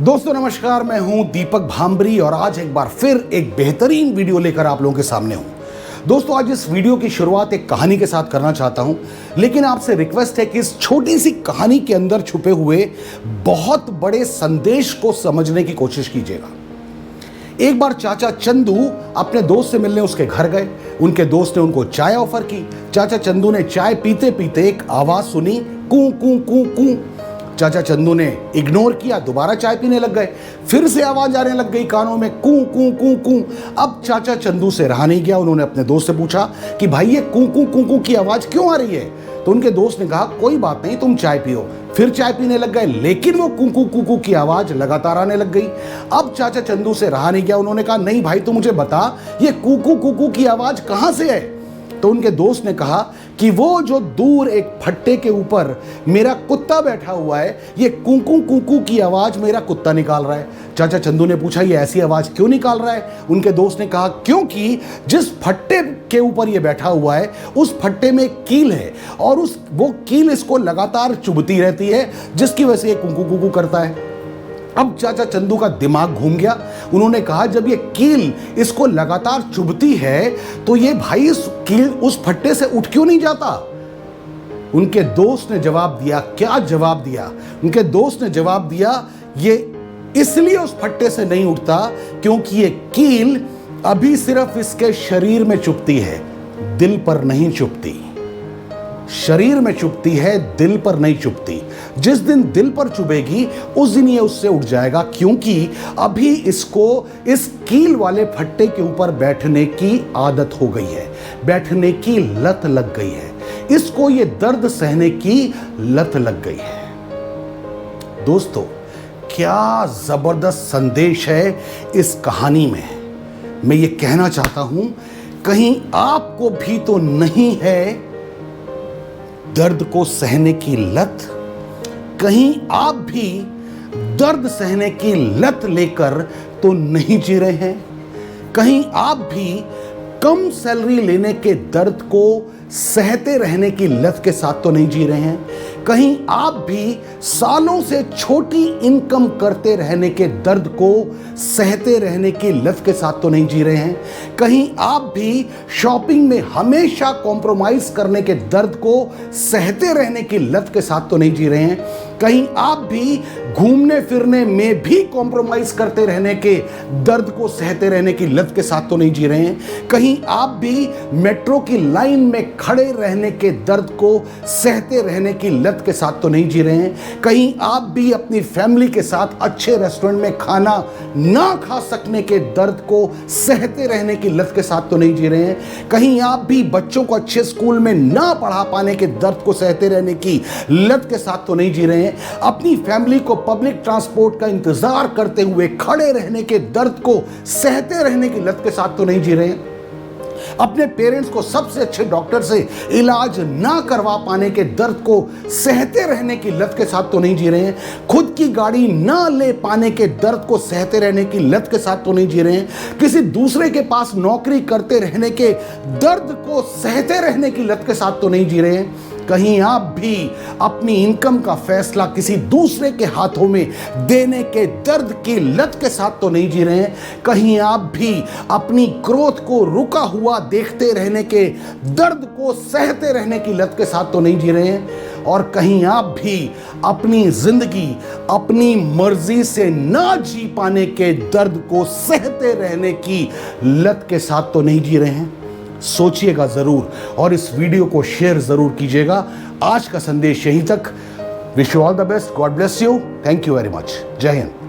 दोस्तों नमस्कार, मैं हूं दीपक भांबरी और आज एक बार फिर एक बेहतरीन वीडियो लेकर आप लोगों के सामने हूं। दोस्तों आज इस वीडियो की शुरुआत एक कहानी के साथ करना चाहता हूं, लेकिन आपसे रिक्वेस्ट है कि इस छोटी सी कहानी के अंदर छुपे हुए बहुत बड़े संदेश को समझने की कोशिश कीजिएगा। एक बार चाचा चंदू अपने दोस्त से मिलने उसके घर गए। उनके दोस्त ने उनको चाय ऑफर की। चाचा चंदू ने चाय पीते पीते एक आवाज सुनी, कू कू कू कू। चाचा चंदू ने इग्नोर किया, दोबारा चाय पीने लग गए। फिर से आवाज आने लग गई कानों में, कू कू कू कू। अब चाचा चंदू से रहा नहीं गया। उन्होंने अपने दोस्त से पूछा कि भाई ये कू कू कू कू की आवाज क्यों आ रही है? तो उनके दोस्त ने कहा कोई बात नहीं, तुम चाय पियो। फिर चाय पीने लग गए, लेकिन वो कू कू कू कू की आवाज लगातार आने लग गई। अब चाचा चंदू से रहा नहीं गया। उन्होंने कहा नहीं भाई, तू मुझे बता ये कू कू कू कू की आवाज कहां से है? तो उनके दोस्त ने कहा कि वो जो दूर एक फट्टे के ऊपर मेरा कुत्ता बैठा हुआ है, ये कुकू कुकू की आवाज मेरा कुत्ता निकाल रहा है। चाचा चंदू ने पूछा ये ऐसी आवाज क्यों निकाल रहा है? उनके दोस्त ने कहा क्योंकि जिस फट्टे के ऊपर ये बैठा हुआ है उस फट्टे में एक कील है और वो कील इसको लगातार चुभती रहती है, जिसकी वजह से ये कुकू कुकू करता है। अब चाचा चंदू का दिमाग घूम गया। उन्होंने कहा जब ये कील इसको लगातार चुभती है तो ये भाई इस कील उस फट्टे से उठ क्यों नहीं जाता? उनके दोस्त ने जवाब दिया। क्या जवाब दिया? उनके दोस्त ने जवाब दिया ये इसलिए उस फट्टे से नहीं उठता क्योंकि ये कील अभी सिर्फ इसके शरीर में चुभती है, दिल पर नहीं चुभती। शरीर में चुभती है, दिल पर नहीं चुभती। जिस दिन दिल पर चुभेगी उस दिन ये उससे उठ जाएगा, क्योंकि अभी इसको इस कील वाले फट्टे के ऊपर बैठने की आदत हो गई है, बैठने की लत लग गई है, इसको ये दर्द सहने की लत लग गई है। दोस्तों क्या जबरदस्त संदेश है इस कहानी में। मैं ये कहना चाहता हूं कहीं आपको भी तो नहीं है दर्द को सहने की लत? कहीं आप भी दर्द सहने की लत लेकर तो नहीं जी रहे हैं? कहीं आप भी कम सैलरी लेने के दर्द को सहते रहने की लत के साथ तो नहीं जी रहे हैं? कहीं आप भी सालों से छोटी इनकम करते रहने के दर्द को सहते रहने की लत के साथ तो नहीं जी रहे हैं? कहीं आप भी शॉपिंग में हमेशा कॉम्प्रोमाइज करने के दर्द को सहते रहने की लत के साथ तो नहीं जी रहे हैं? कहीं आप भी घूमने फिरने में भी कॉम्प्रोमाइज करते रहने के दर्द को सहते रहने की लत के साथ तो नहीं जी रहे हैं? कहीं आप भी मेट्रो की लाइन में खड़े रहने के दर्द को सहते रहने की लत के साथ तो नहीं जी रहे हैं? कहीं आप भी अपनी फैमिली के साथ अच्छे रेस्टोरेंट में खाना ना खा सकने के दर्द को सहते रहने की लत के साथ तो नहीं जी रहे हैं? कहीं आप भी बच्चों को अच्छे स्कूल में ना पढ़ा पाने के दर्द को सहते रहने की लत के साथ तो नहीं जी रहे हैं? अपनी फैमिली को पब्लिक ट्रांसपोर्ट का इंतजार करते हुए खड़े रहने के दर्द को सहते रहने की लत के साथ तो नहीं जी रहे हैं? अपने पेरेंट्स को सबसे अच्छे डॉक्टर से इलाज ना करवा पाने के दर्द को सहते रहने की लत के साथ तो नहीं जी रहे हैं? खुद की गाड़ी ना ले पाने के दर्द को सहते रहने की लत के साथ तो नहीं जी रहे हैं? किसी दूसरे के पास नौकरी करते रहने के दर्द को सहते रहने की लत के साथ तो नहीं जी रहे हैं? कहीं आप भी अपनी इनकम का फैसला किसी दूसरे के हाथों में देने के दर्द की लत के साथ तो नहीं जी रहे हैं? कहीं आप भी अपनी ग्रोथ को रुका हुआ देखते रहने के दर्द को सहते रहने की लत के साथ तो नहीं जी रहे हैं? और कहीं आप भी अपनी जिंदगी अपनी मर्जी से ना जी पाने के दर्द को सहते रहने की लत के साथ तो नहीं जी रहे हैं? सोचिएगा जरूर और इस वीडियो को शेयर जरूर कीजिएगा। आज का संदेश यहीं तक। Wish you all the best. God bless you. Thank you very much. जय हिंद।